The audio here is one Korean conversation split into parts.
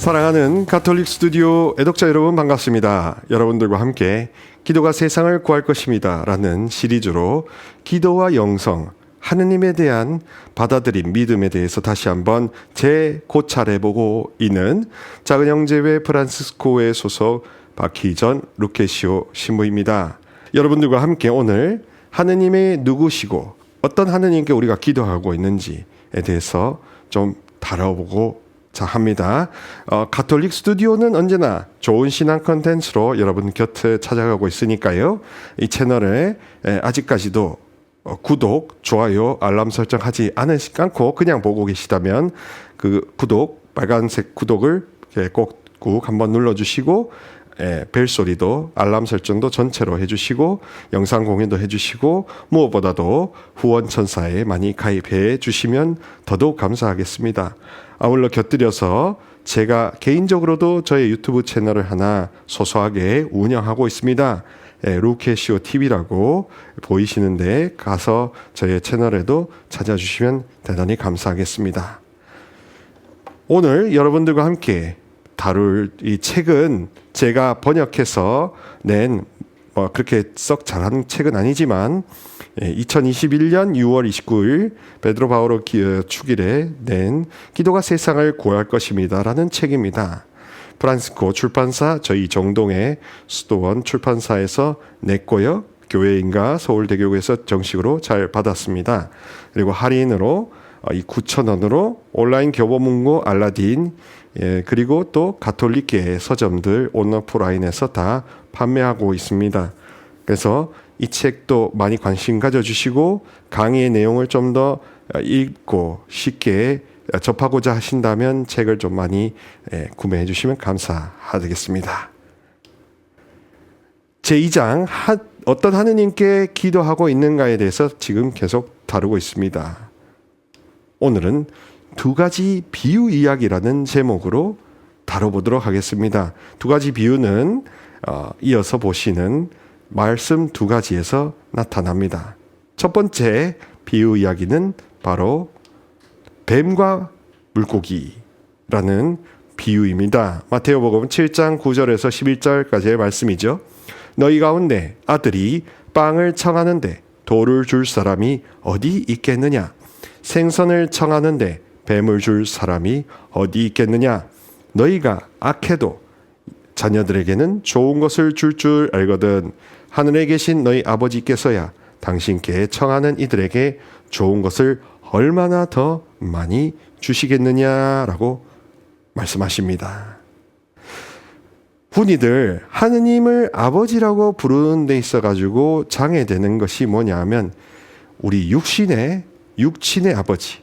사랑하는 가톨릭 스튜디오 애독자 여러분 반갑습니다. 여러분들과 함께 기도가 세상을 구할 것입니다 라는 시리즈로 기도와 영성, 하느님에 대한 받아들임, 믿음에 대해서 다시 한번 재고찰해보고 있는 작은 형제회 프란시스코회 소속 박희전 루케시오 신부입니다. 여러분들과 함께 오늘 하느님의 누구시고 어떤 하느님께 우리가 기도하고 있는지에 대해서 좀 다뤄보고 합니다. 가톨릭 스튜디오는 언제나 좋은 신앙 컨텐츠로 여러분 곁에 찾아가고 있으니까요. 이 채널에 아직까지도 구독, 좋아요, 알람 설정하지 않고 그냥 보고 계시다면 그 구독, 빨간색 구독을 꼭 한번 눌러주시고 벨소리도 알람 설정도 전체로 해주시고 영상 공유도 해주시고 무엇보다도 후원천사에 많이 가입해 주시면 더더욱 감사하겠습니다. 아울러 곁들여서 제가 개인적으로도 저의 유튜브 채널을 하나 소소하게 운영하고 있습니다. 루케시오 TV라고 보이시는데 가서 저의 채널에도 찾아주시면 대단히 감사하겠습니다. 오늘 여러분들과 함께 다룰 이 책은 제가 번역해서 낸 그렇게 썩 잘한 책은 아니지만 2021년 6월 29일 베드로 바오로 축일에 낸 기도가 세상을 구할 것입니다 라는 책입니다. 프란시스코 출판사 저희 정동의 수도원 출판사에서 냈고요. 교회인가 서울대교구에서 정식으로 잘 받았습니다. 그리고 할인으로 9,000원으로 온라인 교보문고 알라딘 그리고 또 가톨릭계 서점들 온라인에서 다 판매하고 있습니다. 그래서 이 책도 많이 관심 가져주시고 강의의 내용을 좀 더 읽고 쉽게 접하고자 하신다면 책을 좀 많이 구매해 주시면 감사하겠습니다. 제2장 어떤 하느님께 기도하고 있는가에 대해서 지금 계속 다루고 있습니다. 오늘은 두 가지 비유 이야기라는 제목으로 다뤄보도록 하겠습니다. 두 가지 비유는 이어서 보시는 말씀 두 가지에서 나타납니다. 첫 번째 비유 이야기는 바로 뱀과 물고기라는 비유입니다. 마태복음 7장 9절에서 11절까지의 말씀이죠. 너희 가운데 아들이 빵을 청하는데 돌을 줄 사람이 어디 있겠느냐? 생선을 청하는데 뱀을 줄 사람이 어디 있겠느냐? 너희가 악해도 자녀들에게는 좋은 것을 줄 알거든. 하늘에 계신 너희 아버지께서야 당신께 청하는 이들에게 좋은 것을 얼마나 더 많이 주시겠느냐라고 말씀하십니다. 흔히들 하느님을 아버지라고 부르는 데 있어가지고 장애되는 것이 뭐냐 하면 우리 육신의 아버지,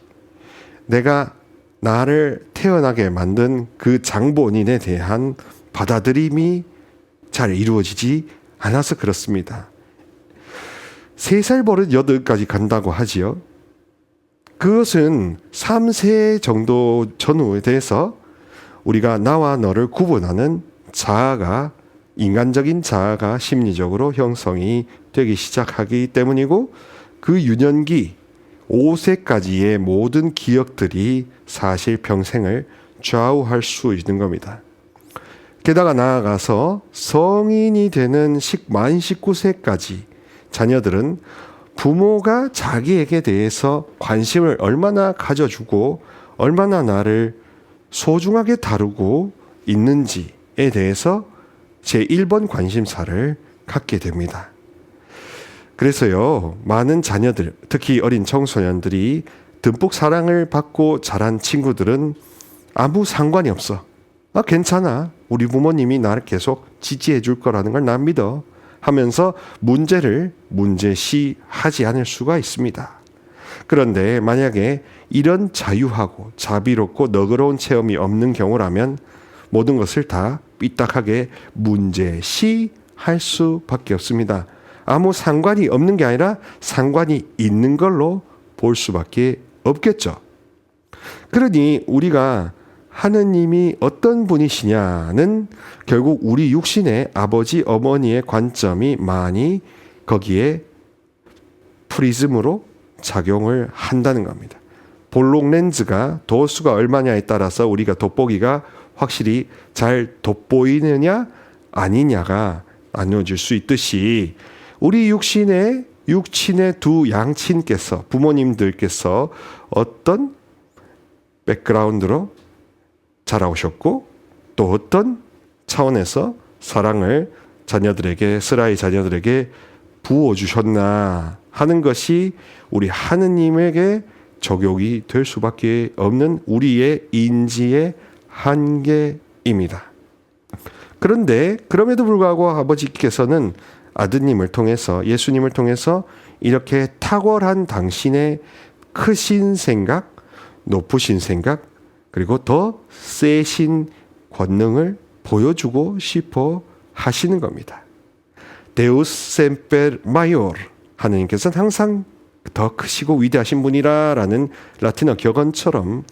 내가 나를 태어나게 만든 그 장본인에 대한 받아들임이 잘 이루어지지 않아서 그렇습니다. 3살 버릇 8까지 간다고 하지요. 그것은 3세 정도 전후에 대해서 우리가 나와 너를 구분하는 자아가, 인간적인 자아가 심리적으로 형성이 되기 시작하기 때문이고, 그 유년기 5세까지의 모든 기억들이 사실 평생을 좌우할 수 있는 겁니다. 게다가 나아가서 성인이 되는 만 19세까지 자녀들은 부모가 자기에게 대해서 관심을 얼마나 가져주고 얼마나 나를 소중하게 다루고 있는지에 대해서 제1번 관심사를 갖게 됩니다. 그래서요, 많은 자녀들, 특히 어린 청소년들이 듬뿍 사랑을 받고 자란 친구들은 아무 상관이 없어. 괜찮아. 우리 부모님이 나를 계속 지지해 줄 거라는 걸 난 믿어. 하면서 문제를 문제시하지 않을 수가 있습니다. 그런데 만약에 이런 자유하고 자비롭고 너그러운 체험이 없는 경우라면 모든 것을 다 삐딱하게 문제시할 수밖에 없습니다. 아무 상관이 없는 게 아니라 상관이 있는 걸로 볼 수밖에 없겠죠. 그러니 우리가 하느님이 어떤 분이시냐는 결국 우리 육신의 아버지 어머니의 관점이 많이 거기에 프리즘으로 작용을 한다는 겁니다. 볼록 렌즈가 도수가 얼마냐에 따라서 우리가 돋보기가 확실히 잘 돋보이느냐 아니냐가 나누어질 수 있듯이 우리 육친의 두 양친께서, 부모님들께서 어떤 백그라운드로 자라오셨고 또 어떤 차원에서 사랑을 자녀들에게, 스라의 자녀들에게 부어주셨나 하는 것이 우리 하느님에게 적용이 될 수밖에 없는 우리의 인지의 한계입니다. 그런데 그럼에도 불구하고 아버지께서는 아드님을 통해서, 예수님을 통해서 이렇게 탁월한 당신의 크신 생각, 높으신 생각, 그리고 더 세신 권능을 보여주고 싶어 하시는 겁니다. 데우스 셈페르 마이오르, 하느님께서는 항상 더 크시고 위대하신 분이라라는 라틴어 격언처럼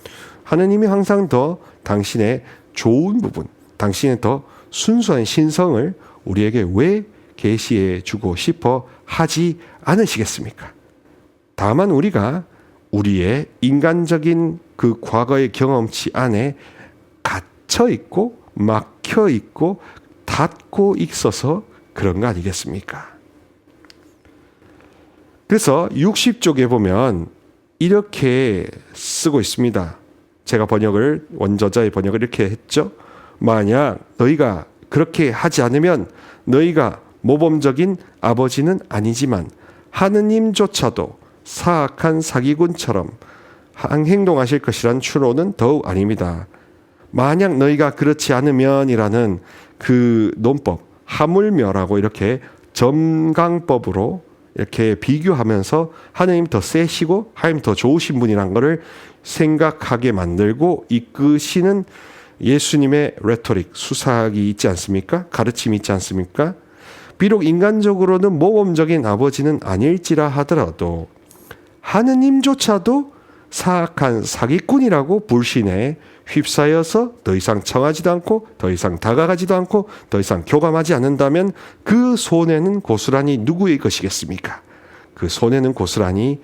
하느님이 항상 더 당신의 좋은 부분, 당신의 더 순수한 신성을 우리에게 왜 계시해 주고 싶어 하지 않으시겠습니까? 다만 우리가 우리의 인간적인 그 과거의 경험치 안에 갇혀 있고 막혀 있고 닫고 있어서 그런 거 아니겠습니까? 그래서 60쪽에 보면 이렇게 쓰고 있습니다. 제가 원저자의 번역을 이렇게 했죠. 만약 너희가 그렇게 하지 않으면 너희가 모범적인 아버지는 아니지만 하느님조차도 사악한 사기꾼처럼 행동하실 것이란 추론은 더욱 아닙니다. 만약 너희가 그렇지 않으면이라는 그 논법, 하물며라고 이렇게 점강법으로 이렇게 비교하면서 하느님 더 세시고 하나님 더 좋으신 분이란 것을 생각하게 만들고 이끄시는 예수님의 레토릭, 수사학이 있지 않습니까? 가르침이 있지 않습니까? 비록 인간적으로는 모범적인 아버지는 아닐지라 하더라도 하느님조차도 사악한 사기꾼이라고 불신에 휩싸여서 더 이상 청하지도 않고 더 이상 다가가지도 않고 더 이상 교감하지 않는다면 그 손해는 고스란히 누구의 것이겠습니까? 그 손해는 고스란히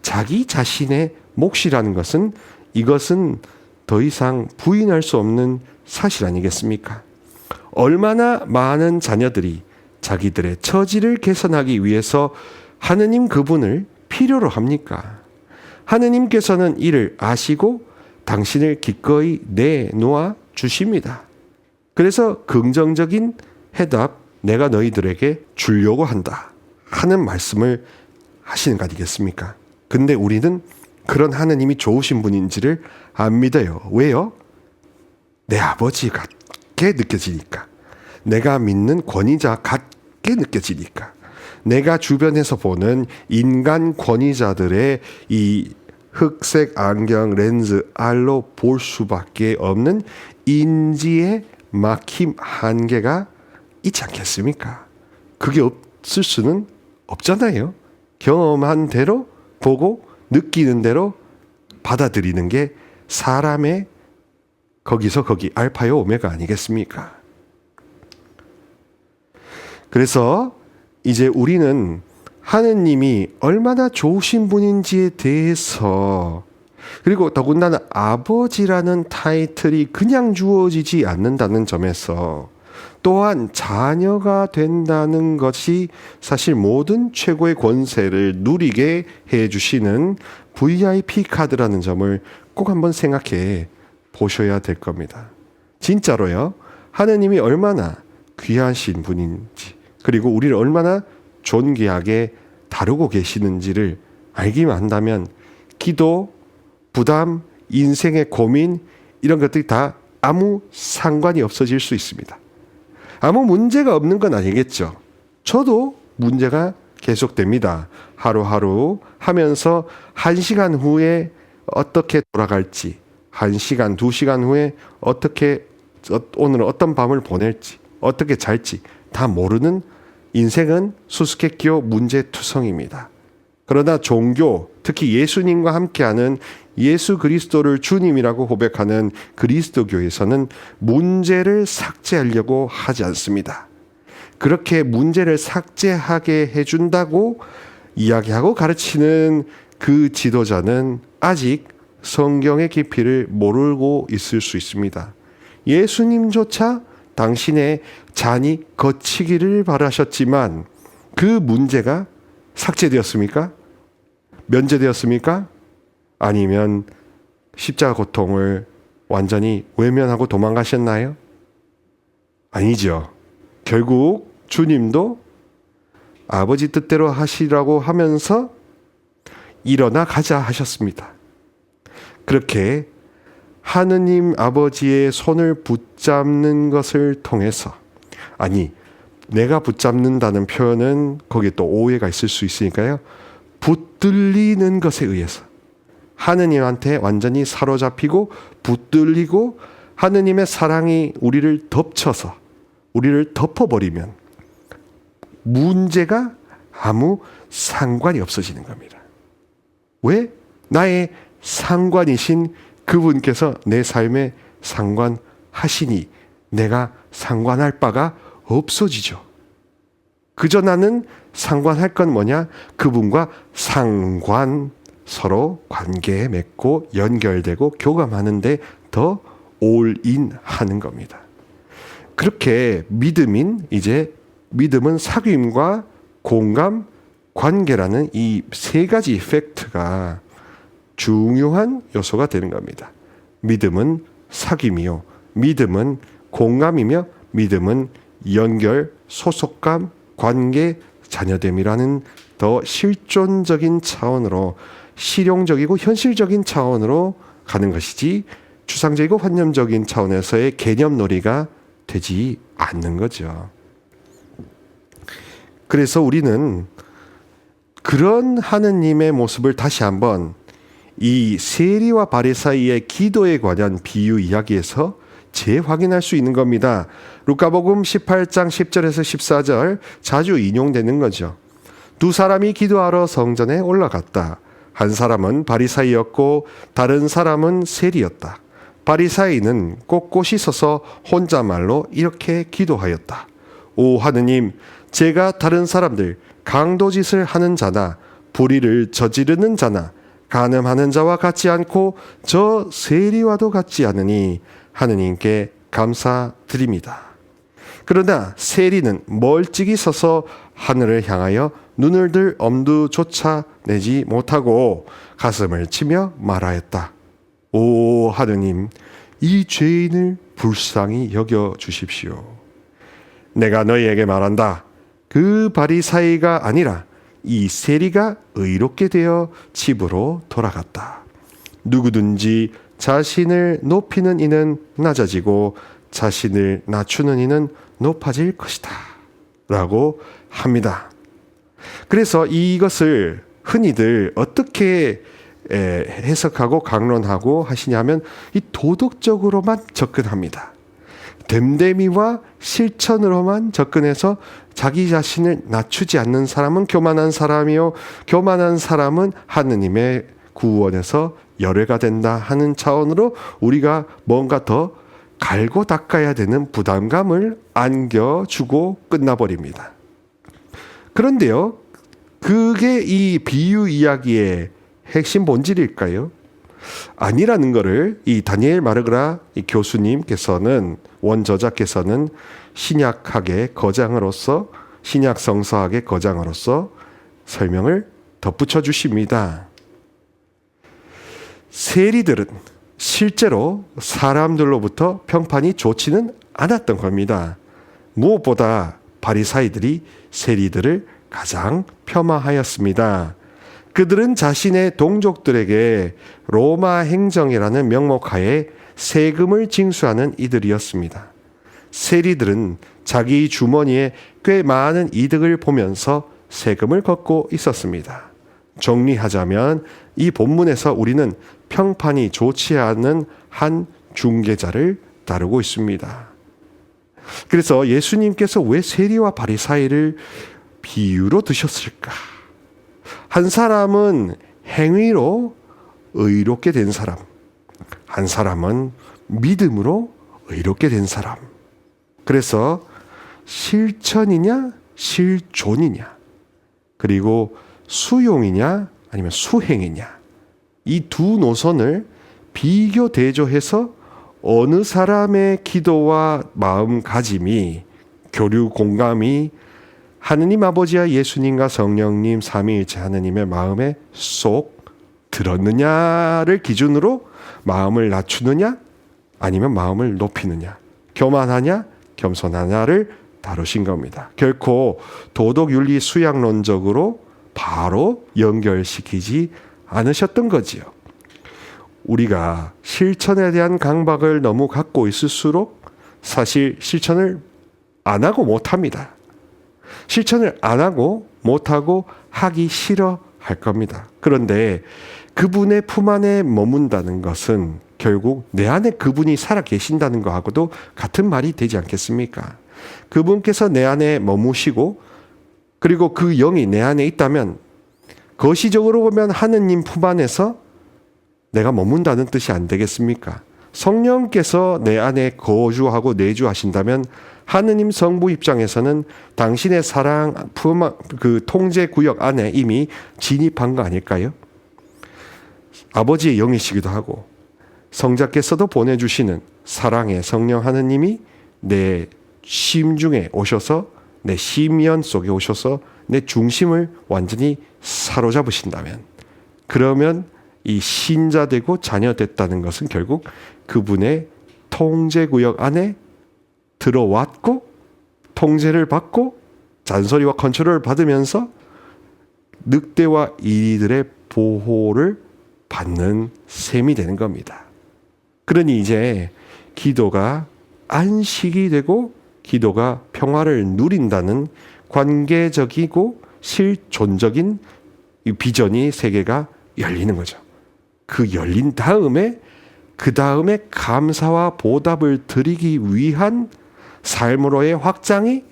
자기 자신의 몫이라는 것은, 이것은 더 이상 부인할 수 없는 사실 아니겠습니까? 얼마나 많은 자녀들이 자기들의 처지를 개선하기 위해서 하느님 그분을 필요로 합니까? 하느님께서는 이를 아시고 당신을 기꺼이 내놓아 주십니다. 그래서 긍정적인 해답, 내가 너희들에게 주려고 한다 하는 말씀을 하시는 거 아니겠습니까? 근데 우리는 그런 하느님이 좋으신 분인지를 안 믿어요. 왜요? 내 아버지 같게 느껴지니까. 내가 믿는 권위자 같게 느껴지니까. 내가 주변에서 보는 인간 권위자들의 이 흑색 안경 렌즈 알로 볼 수밖에 없는 인지의 막힘 한계가 있지 않겠습니까? 그게 없을 수는 없잖아요. 경험한 대로 보고 느끼는 대로 받아들이는 게 사람의 거기서 거기 알파요 오메가 아니겠습니까? 그래서 이제 우리는 하느님이 얼마나 좋으신 분인지에 대해서, 그리고 더군다나 아버지라는 타이틀이 그냥 주어지지 않는다는 점에서, 또한 자녀가 된다는 것이 사실 모든 최고의 권세를 누리게 해주시는 VIP 카드라는 점을 꼭 한번 생각해 보셔야 될 겁니다. 진짜로요. 하느님이 얼마나 귀하신 분인지, 그리고 우리를 얼마나 존귀하게 다루고 계시는지를 알기만 한다면 기도, 부담, 인생의 고민 이런 것들이 다 아무 상관이 없어질 수 있습니다. 아무 문제가 없는 건 아니겠죠. 저도 문제가 계속됩니다. 하루하루 하면서 1시간 후에 어떻게 돌아갈지, 1시간, 2시간 후에 오늘은 어떤 밤을 보낼지, 어떻게 잘지 다 모르는 인생은 수수께끼요 문제투성입니다. 그러나 종교, 특히 예수님과 함께하는 예수 그리스도를 주님이라고 고백하는 그리스도교에서는 문제를 삭제하려고 하지 않습니다. 그렇게 문제를 삭제하게 해준다고 이야기하고 가르치는 그 지도자는 아직 성경의 깊이를 모르고 있을 수 있습니다. 예수님조차 당신의 잔이 거치기를 바라셨지만 그 문제가 삭제되었습니까? 면제되었습니까? 아니면 십자가 고통을 완전히 외면하고 도망가셨나요? 아니죠. 결국 주님도 아버지 뜻대로 하시라고 하면서 일어나 가자 하셨습니다. 그렇게 하느님 아버지의 손을 붙잡는 것을 통해서, 아니, 내가 붙잡는다는 표현은 거기에 또 오해가 있을 수 있으니까요. 붙들리는 것에 의해서 하느님한테 완전히 사로잡히고 붙들리고 하느님의 사랑이 우리를 덮쳐서 우리를 덮어버리면 문제가 아무 상관이 없어지는 겁니다. 왜? 나의 상관이신 그분께서 내 삶에 상관하시니 내가 상관할 바가 없어지죠. 그저 나는 상관할 건 뭐냐? 그분과 서로 관계 맺고 연결되고 교감하는데 더 올인하는 겁니다. 그렇게 믿음은 사귐과 공감, 관계라는 이 세 가지 팩트가 중요한 요소가 되는 겁니다. 믿음은 사귐이요, 믿음은 공감이며 믿음은 연결, 소속감, 관계, 자녀됨이라는 더 실존적인 차원으로, 실용적이고 현실적인 차원으로 가는 것이지 추상적이고 환념적인 차원에서의 개념놀이가 되지 않는 거죠. 그래서 우리는 그런 하느님의 모습을 다시 한번 이 세리와 바리사이의 기도에 관한 비유 이야기에서 재확인할 수 있는 겁니다. 루카복음 18장 10절에서 14절 자주 인용되는 거죠. 두 사람이 기도하러 성전에 올라갔다. 한 사람은 바리사이였고 다른 사람은 세리였다. 바리사이는 꼿꼿이 서서 혼잣말로 이렇게 기도하였다. 오 하느님, 제가 다른 사람들 강도짓을 하는 자나 불의를 저지르는 자나 간음하는 자와 같지 않고 저 세리와도 같지 않으니 하느님께 감사드립니다. 그러나 세리는 멀찍이 서서 하늘을 향하여 눈을 들 엄두조차 내지 못하고 가슴을 치며 말하였다. 오 하느님, 이 죄인을 불쌍히 여겨 주십시오. 내가 너희에게 말한다. 그 바리사이가 아니라 이 세리가 의롭게 되어 집으로 돌아갔다. 누구든지 자신을 높이는 이는 낮아지고 자신을 낮추는 이는 높아질 것이다 라고 합니다. 그래서 이것을 흔히들 어떻게 해석하고 강론하고 하시냐면 이 도덕적으로만 접근합니다. 됨됨이와 실천으로만 접근해서 자기 자신을 낮추지 않는 사람은 교만한 사람이요, 교만한 사람은 하느님의 구원에서 열애가 된다 하는 차원으로 우리가 뭔가 더 갈고 닦아야 되는 부담감을 안겨주고 끝나버립니다. 그런데요, 그게 이 비유 이야기의 핵심 본질일까요? 아니라는 것을 이 다니엘 마르그라 교수님께서는, 원저자께서는 신약학의 거장으로서, 신약 성서학의 거장으로서 설명을 덧붙여 주십니다. 세리들은 실제로 사람들로부터 평판이 좋지는 않았던 겁니다. 무엇보다 바리사이들이 세리들을 가장 폄하하였습니다. 그들은 자신의 동족들에게 로마 행정이라는 명목하에 세금을 징수하는 이들이었습니다. 세리들은 자기 주머니에 꽤 많은 이득을 보면서 세금을 걷고 있었습니다. 정리하자면 이 본문에서 우리는 평판이 좋지 않은 한 중개자를 다루고 있습니다. 그래서 예수님께서 왜 세리와 바리사이를 비유로 드셨을까? 한 사람은 행위로 의롭게 된 사람, 한 사람은 믿음으로 의롭게 된 사람. 그래서 실천이냐 실존이냐, 그리고 수용이냐 아니면 수행이냐, 이 두 노선을 비교 대조해서 어느 사람의 기도와 마음가짐이, 교류 공감이 하느님 아버지와 예수님과 성령님 삼위일체 하느님의 마음에 쏙 들었느냐를 기준으로 마음을 낮추느냐 아니면 마음을 높이느냐, 교만하냐 겸손하냐를 다루신 겁니다. 결코 도덕윤리 수양론적으로 바로 연결시키지 않으셨던 거지요. 우리가 실천에 대한 강박을 너무 갖고 있을수록 사실 실천을 안 하고 못합니다. 실천을 안 하고 못하고 하기 싫어 할 겁니다. 그런데 그분의 품 안에 머문다는 것은 결국 내 안에 그분이 살아 계신다는 것하고도 같은 말이 되지 않겠습니까? 그분께서 내 안에 머무시고 그리고 그 영이 내 안에 있다면 거시적으로 보면 하느님 품 안에서 내가 머문다는 뜻이 안 되겠습니까? 성령께서 내 안에 거주하고 내주하신다면 하느님 성부 입장에서는 당신의 사랑 그 통제 구역 안에 이미 진입한 거 아닐까요? 아버지의 영이시기도 하고 성자께서도 보내주시는 사랑의 성령 하느님이 내 심중에 오셔서 내 심연 속에 오셔서 내 중심을 완전히 사로잡으신다면, 그러면 이 신자되고 자녀됐다는 것은 결국 그분의 통제구역 안에 들어왔고 통제를 받고 잔소리와 컨트롤을 받으면서 늑대와 이리들의 보호를 받는 셈이 되는 겁니다. 그러니 이제 기도가 안식이 되고 기도가 평화를 누린다는 관계적이고 실존적인 이 비전이 세계가 열리는 거죠. 그 열린 다음에 그 다음에 감사와 보답을 드리기 위한 삶으로의 확장이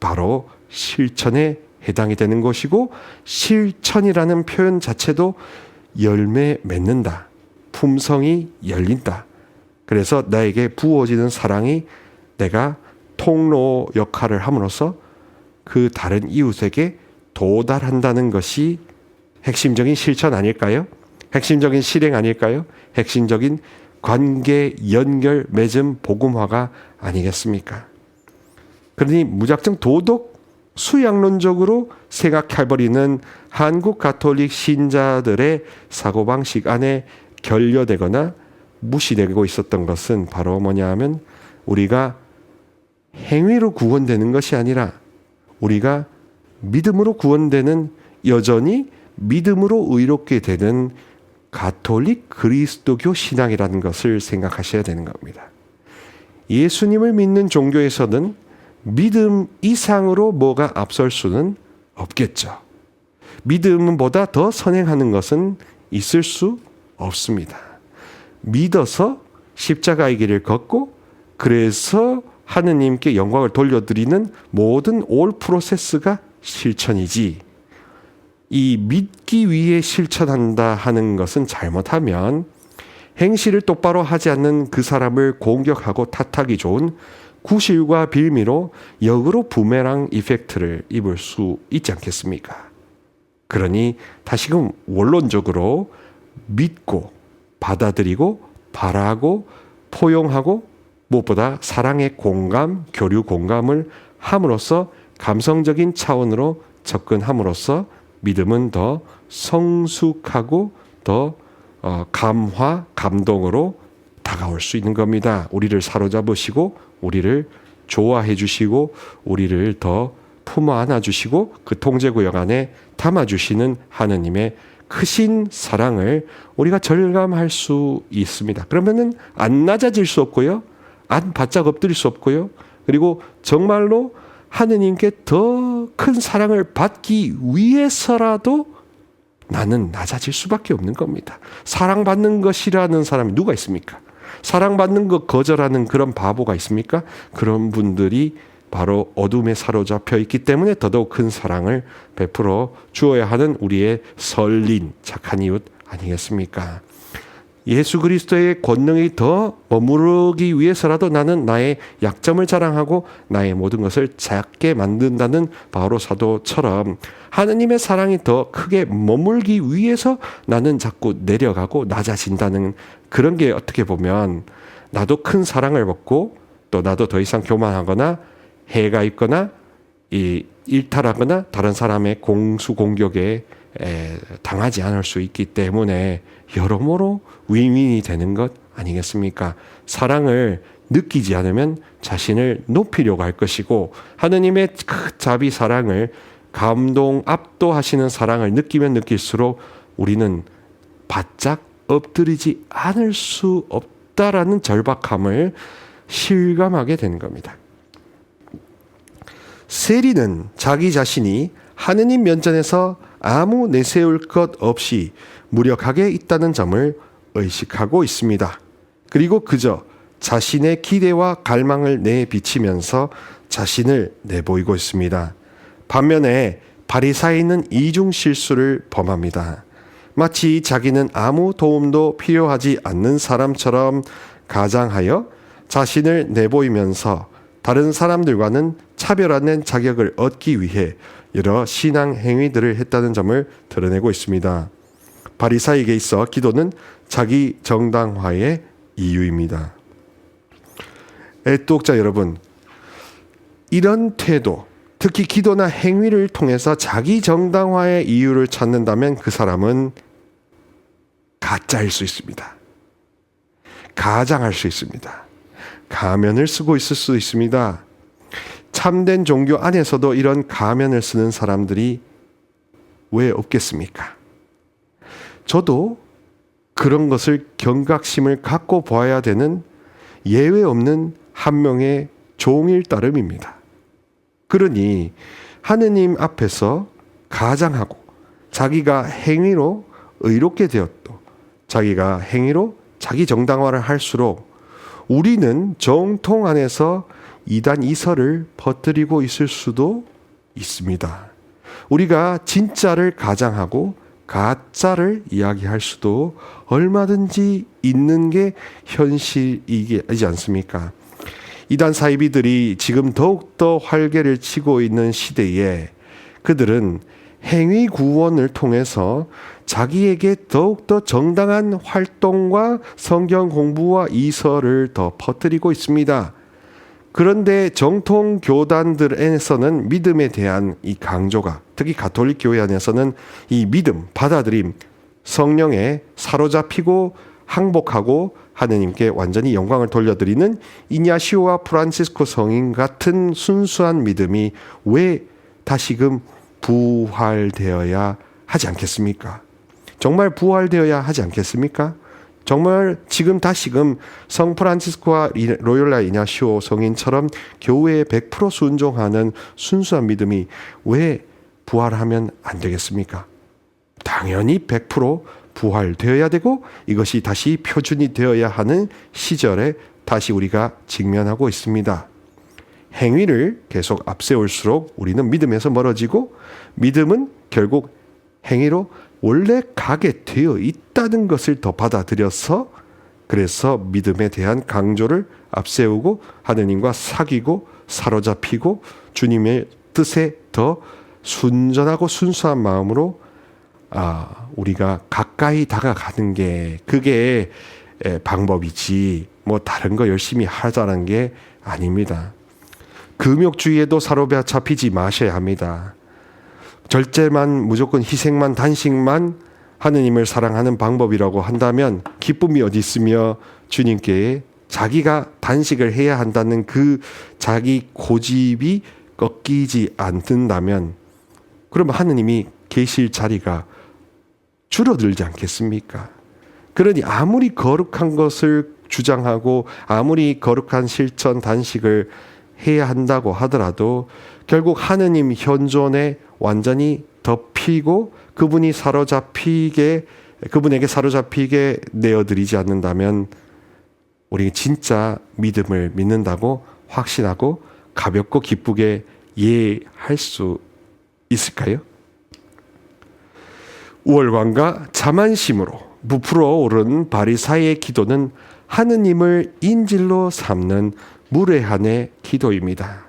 바로 실천에 해당이 되는 것이고, 실천이라는 표현 자체도 열매 맺는다, 품성이 열린다. 그래서 나에게 부어지는 사랑이 내가 통로 역할을 함으로써 그 다른 이웃에게 도달한다는 것이 핵심적인 실천 아닐까요? 핵심적인 실행 아닐까요? 핵심적인 관계 연결 맺음 복음화가 아니겠습니까? 그러니 무작정 도덕 수양론적으로 생각해버리는 한국 가톨릭 신자들의 사고방식 안에 결여되거나 무시되고 있었던 것은 바로 뭐냐 하면, 우리가 행위로 구원되는 것이 아니라 우리가 믿음으로 구원되는, 여전히 믿음으로 의롭게 되는 가톨릭 그리스도교 신앙이라는 것을 생각하셔야 되는 겁니다. 예수님을 믿는 종교에서는 믿음 이상으로 뭐가 앞설 수는 없겠죠. 믿음보다 더 선행하는 것은 있을 수 없습니다. 믿어서 십자가의 길을 걷고 그래서 하느님께 영광을 돌려드리는 모든 올 프로세스가 실천이지, 이 믿기 위해 실천한다 하는 것은 잘못하면 행실을 똑바로 하지 않는 그 사람을 공격하고 탓하기 좋은 구실과 빌미로 역으로 부메랑 이펙트를 입을 수 있지 않겠습니까? 그러니 다시금 원론적으로 믿고 받아들이고 바라고 포용하고 무엇보다 사랑의 공감, 교류 공감을 함으로써 감성적인 차원으로 접근함으로써 믿음은 더 성숙하고 더 감화, 감동으로 다가올 수 있는 겁니다. 우리를 사로잡으시고 우리를 좋아해 주시고 우리를 더 품어 안아 주시고 그 통제구역 안에 담아 주시는 하느님의 크신 사랑을 우리가 절감할 수 있습니다. 그러면은 안 낮아질 수 없고요, 안 바짝 엎드릴 수 없고요, 그리고 정말로 하느님께 더 큰 사랑을 받기 위해서라도 나는 낮아질 수밖에 없는 겁니다. 사랑받는 것이라는 사람이 누가 있습니까? 사랑받는 것 거절하는 그런 바보가 있습니까? 그런 분들이 바로 어둠에 사로잡혀 있기 때문에 더더욱 큰 사랑을 베풀어 주어야 하는 우리의 선린 착한 이웃 아니겠습니까? 예수 그리스도의 권능이 더 머무르기 위해서라도 나는 나의 약점을 자랑하고 나의 모든 것을 작게 만든다는 바로 사도처럼 하느님의 사랑이 더 크게 머물기 위해서 나는 자꾸 내려가고 낮아진다는 그런 게 어떻게 보면 나도 큰 사랑을 받고 또 나도 더 이상 교만하거나 해가 있거나 일탈하거나 다른 사람의 공격에 당하지 않을 수 있기 때문에 여러모로 윈윈이 되는 것 아니겠습니까? 사랑을 느끼지 않으면 자신을 높이려고 할 것이고 하느님의 그 자비 사랑을 감동 압도하시는 사랑을 느끼면 느낄수록 우리는 바짝 엎드리지 않을 수 없다라는 절박함을 실감하게 되는 겁니다. 세리는 자기 자신이 하느님 면전에서 아무 내세울 것 없이 무력하게 있다는 점을 의식하고 있습니다. 그리고 그저 자신의 기대와 갈망을 내비치면서 자신을 내보이고 있습니다. 반면에 바리사이는 이중 실수를 범합니다. 마치 자기는 아무 도움도 필요하지 않는 사람처럼 가장하여 자신을 내보이면서 다른 사람들과는 차별화된 자격을 얻기 위해 여러 신앙 행위들을 했다는 점을 드러내고 있습니다. 바리사이에게 있어 기도는 자기 정당화의 이유입니다. 애독자 여러분, 이런 태도, 특히 기도나 행위를 통해서 자기 정당화의 이유를 찾는다면 그 사람은 가짜일 수 있습니다. 가장할 수 있습니다. 가면을 쓰고 있을 수 있습니다. 참된 종교 안에서도 이런 가면을 쓰는 사람들이 왜 없겠습니까? 저도 그런 것을 경각심을 갖고 봐야 되는 예외 없는 한 명의 종일 따름입니다. 그러니 하느님 앞에서 가장하고 자기가 행위로 의롭게 되었고 자기가 행위로 자기 정당화를 할수록 우리는 정통 안에서 이단 이설을 퍼뜨리고 있을 수도 있습니다. 우리가 진짜를 가장하고 가짜를 이야기할 수도 얼마든지 있는 게 현실이지 않습니까? 이단 사이비들이 지금 더욱더 활개를 치고 있는 시대에 그들은 행위 구원을 통해서 자기에게 더욱더 정당한 활동과 성경 공부와 이설을 더 퍼뜨리고 있습니다. 그런데 정통 교단들에서는 믿음에 대한 이 강조가, 특히 가톨릭 교회 안에서는 이 믿음, 받아들임, 성령에 사로잡히고 항복하고 하느님께 완전히 영광을 돌려드리는 이냐시오와 프란시스코 성인 같은 순수한 믿음이 왜 다시금 부활되어야 하지 않겠습니까? 정말 부활되어야 하지 않겠습니까? 정말 지금 다시금 성 프란시스코와 로욜라 이냐시오 성인처럼 교회에 100% 순종하는 순수한 믿음이 왜 부활하면 안 되겠습니까? 당연히 100% 부활되어야 되고 이것이 다시 표준이 되어야 하는 시절에 다시 우리가 직면하고 있습니다. 행위를 계속 앞세울수록 우리는 믿음에서 멀어지고 믿음은 결국 행위로 원래 가게 되어 있다는 것을 더 받아들여서 그래서 믿음에 대한 강조를 앞세우고 하느님과 사귀고 사로잡히고 주님의 뜻에 더 순전하고 순수한 마음으로 우리가 가까이 다가가는 게 그게 방법이지 뭐 다른 거 열심히 하자는 게 아닙니다. 금욕주의에도 사로잡히지 마셔야 합니다. 절제만 무조건 희생만 단식만 하느님을 사랑하는 방법이라고 한다면 기쁨이 어디 있으며 주님께 자기가 단식을 해야 한다는 그 자기 고집이 꺾이지 않는다면 그러면 하느님이 계실 자리가 줄어들지 않겠습니까? 그러니 아무리 거룩한 것을 주장하고 아무리 거룩한 실천 단식을 해야 한다고 하더라도 결국 하느님 현존에 완전히 덮이고 그분에게 사로잡히게 내어드리지 않는다면 우리 진짜 믿음을 믿는다고 확신하고 가볍고 기쁘게 예할 수 있을까요? 우월감과 자만심으로 부풀어 오른 바리사이의 기도는 하느님을 인질로 삼는 무례한의 기도입니다.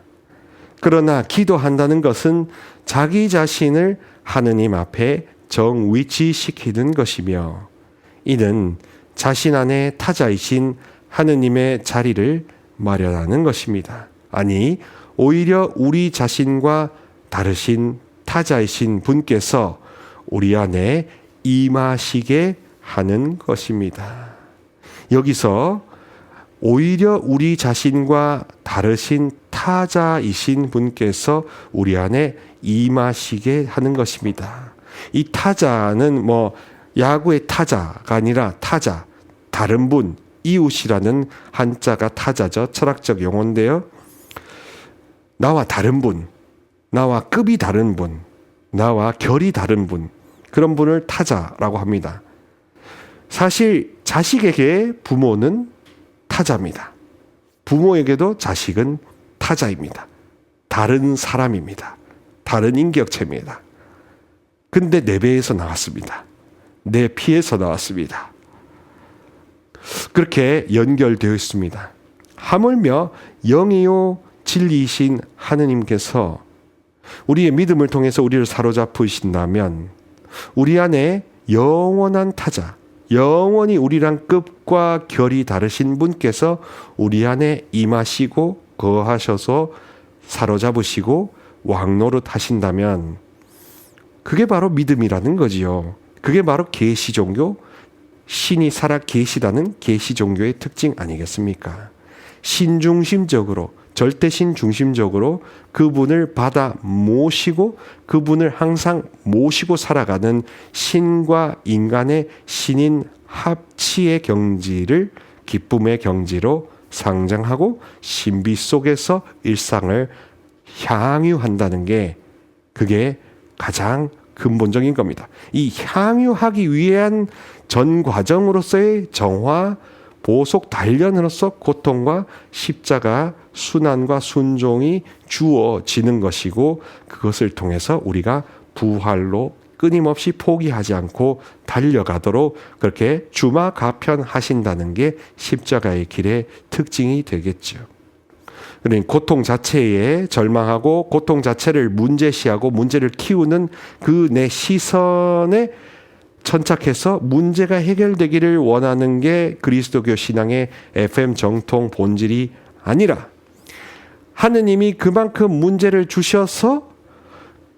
그러나 기도한다는 것은 자기 자신을 하느님 앞에 정위치시키는 것이며 이는 자신 안에 타자이신 하느님의 자리를 마련하는 것입니다. 아니, 오히려 우리 자신과 다르신 타자이신 분께서 우리 안에 임하시게 하는 것입니다. 여기서 오히려 우리 자신과 다르신 타자이신 분께서 우리 안에 임하시게 하는 것입니다. 이 타자는 야구의 타자가 아니라 타자, 다른 분, 이웃이라는 한자가 타자죠. 철학적 용어인데요. 나와 다른 분, 나와 급이 다른 분, 나와 결이 다른 분, 그런 분을 타자라고 합니다. 사실 자식에게 부모는 타자입니다. 부모에게도 자식은 타자입니다. 다른 사람입니다. 다른 인격체입니다. 근데 내 배에서 나왔습니다. 내 피에서 나왔습니다. 그렇게 연결되어 있습니다. 하물며 영이요 진리이신 하느님께서 우리의 믿음을 통해서 우리를 사로잡으신다면 우리 안에 영원한 타자, 영원히 우리랑 급과 결이 다르신 분께서 우리 안에 임하시고 거하셔서 사로잡으시고 왕노릇 하신다면 그게 바로 믿음이라는 거지요. 그게 바로 계시 종교, 신이 살아 계시다는 계시 종교의 특징 아니겠습니까? 신중심적으로, 절대신 중심적으로 그분을 받아 모시고 그분을 항상 모시고 살아가는 신과 인간의 신인 합치의 경지를 기쁨의 경지로 상정하고 신비 속에서 일상을 향유한다는 게 그게 가장 근본적인 겁니다. 이 향유하기 위한 전 과정으로서의 정화, 보속, 단련으로서 고통과 십자가, 순환과 순종이 주어지는 것이고 그것을 통해서 우리가 부활로 끊임없이 포기하지 않고 달려가도록 그렇게 주마가편하신다는 게 십자가의 길의 특징이 되겠죠. 그러니 고통 자체에 절망하고 고통 자체를 문제시하고 문제를 키우는 그 내 시선에 천착해서 문제가 해결되기를 원하는 게 그리스도교 신앙의 FM 정통 본질이 아니라 하느님이 그만큼 문제를 주셔서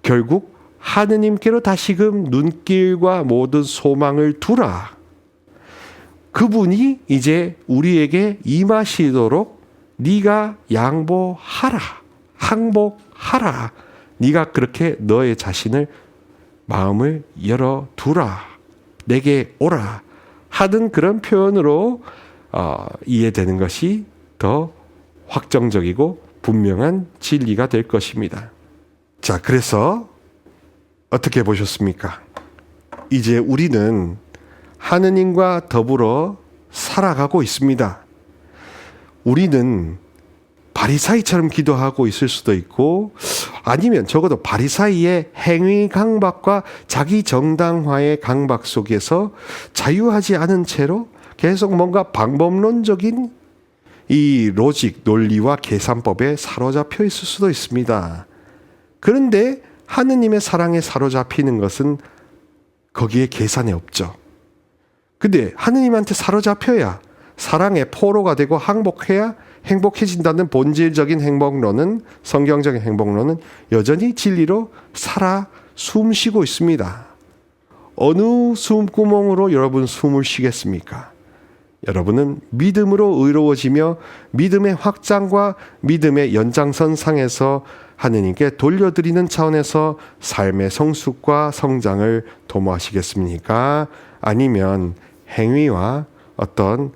결국 하느님께로 다시금 눈길과 모든 소망을 두라. 그분이 이제 우리에게 임하시도록 네가 양보하라. 항복하라. 네가 그렇게 너의 자신을 마음을 열어두라. 내게 오라 하던 그런 표현으로 이해되는 것이 더 확정적이고 분명한 진리가 될 것입니다. 자, 그래서 어떻게 보셨습니까? 이제 우리는 하느님과 더불어 살아가고 있습니다. 우리는 바리사이처럼 기도하고 있을 수도 있고 아니면 적어도 바리사이의 행위 강박과 자기 정당화의 강박 속에서 자유하지 않은 채로 계속 뭔가 방법론적인 이 로직, 논리와 계산법에 사로잡혀 있을 수도 있습니다. 그런데 하느님의 사랑에 사로잡히는 것은 거기에 계산이 없죠. 근데 하느님한테 사로잡혀야 사랑의 포로가 되고 항복해야 행복해진다는 본질적인 행복론은 성경적인 행복론은 여전히 진리로 살아 숨쉬고 있습니다. 어느 숨구멍으로 여러분 숨을 쉬겠습니까? 여러분은 믿음으로 의로워지며 믿음의 확장과 믿음의 연장선상에서 하느님께 돌려드리는 차원에서 삶의 성숙과 성장을 도모하시겠습니까? 아니면 행위와 어떤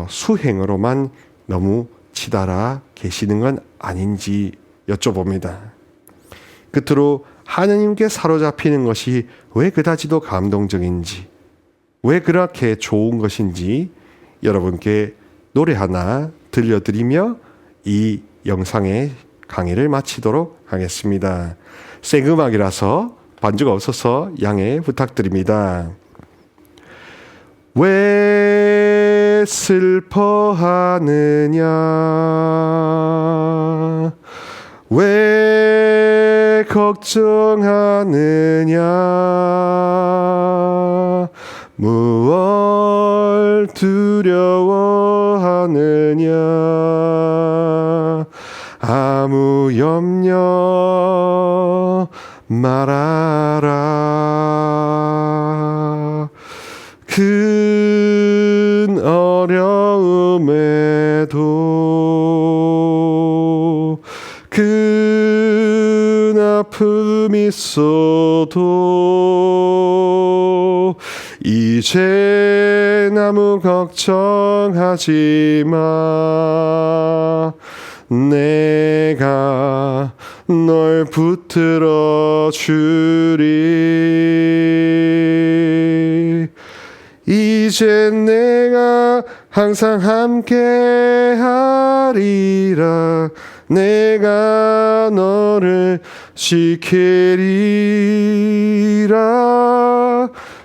수행으로만 너무 치달아 계시는 건 아닌지 여쭤봅니다. 끝으로 하느님께 사로잡히는 것이 왜 그다지도 감동적인지, 왜 그렇게 좋은 것인지 여러분께 노래 하나 들려드리며 이 영상의 강의를 마치도록 하겠습니다. 생음악이라서 반주가 없어서 양해 부탁드립니다. 왜 슬퍼하느냐? 왜 걱정하느냐? 무얼 두려워하느냐? 하느냐 아무 염려 말아라. 큰 어려움에도 큰 아픔 있어도 이제 아무 걱정하지 마. 내가 널 붙들어 주리. 이제 내가 항상 함께 하리라. 내가 너를 지키리라.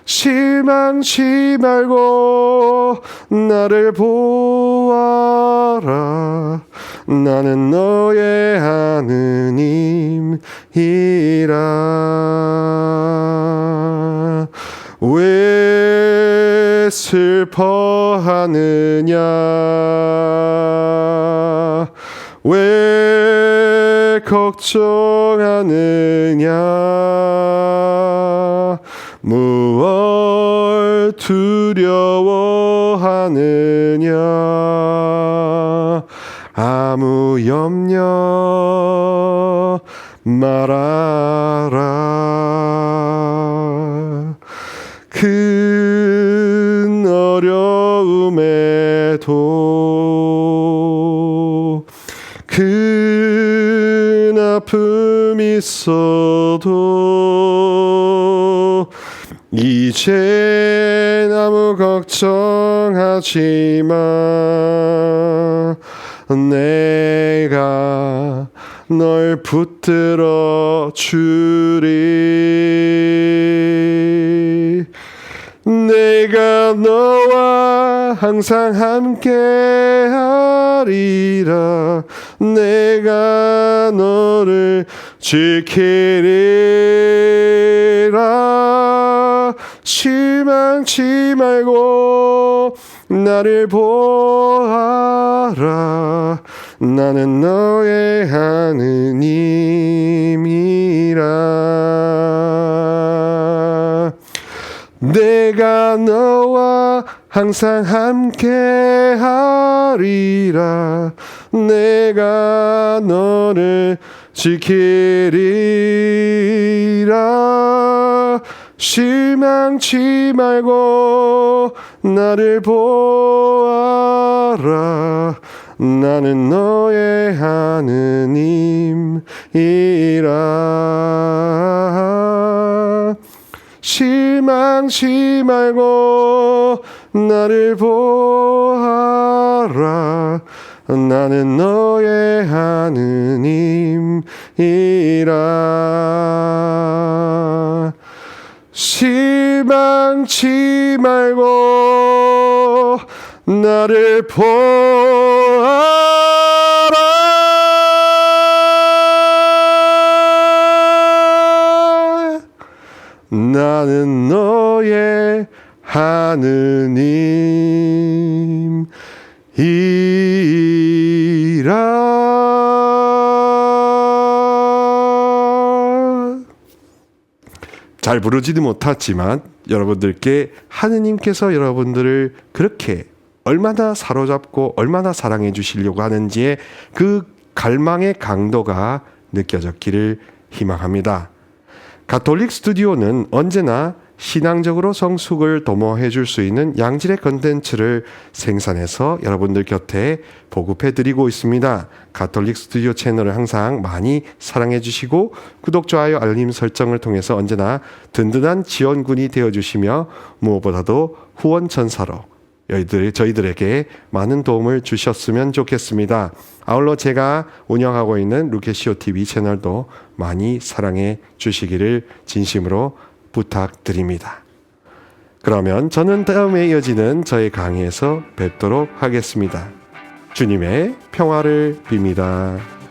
실망치 말고 나를 보아라. 나는 너의 하느님이라. 왜 슬퍼하느냐 왜 걱정하느냐 무얼 두려워하느냐 아무 염려 말아라. 큰 어려움에도 큰 아픔 있어도 이제 아무 걱정하지 마. 내가 널 붙들어 주리. 내가 너와 항상 함께 하리라. 내가 너를 지키리라. 실망치 말고 나를 보아라. 나는 너의 하느님이라. 내가 너와 항상 함께 하리라. 내가 너를 지키리라. 실망치 말고 나를 보아라. 나는 너의 하느님이라. 실망치 말고 나를 보아라. 나는 너의 하느님이라. 실망치 말고 나를 보아라. 나는 너의 하느님이라. 잘 부르지도 못했지만 여러분들께 하느님께서 여러분들을 그렇게 얼마나 사로잡고 얼마나 사랑해 주시려고 하는지의 그 갈망의 강도가 느껴졌기를 희망합니다. 가톨릭 스튜디오는 언제나 신앙적으로 성숙을 도모해 줄 수 있는 양질의 컨텐츠를 생산해서 여러분들 곁에 보급해 드리고 있습니다. 가톨릭 스튜디오 채널을 항상 많이 사랑해 주시고 구독, 좋아요, 알림 설정을 통해서 언제나 든든한 지원군이 되어 주시며 무엇보다도 후원 전사로 저희들에게 많은 도움을 주셨으면 좋겠습니다. 아울러 제가 운영하고 있는 루케시오 TV 채널도 많이 사랑해 주시기를 진심으로 부탁드립니다. 그러면 저는 다음에 이어지는 저의 강의에서 뵙도록 하겠습니다. 주님의 평화를 빕니다.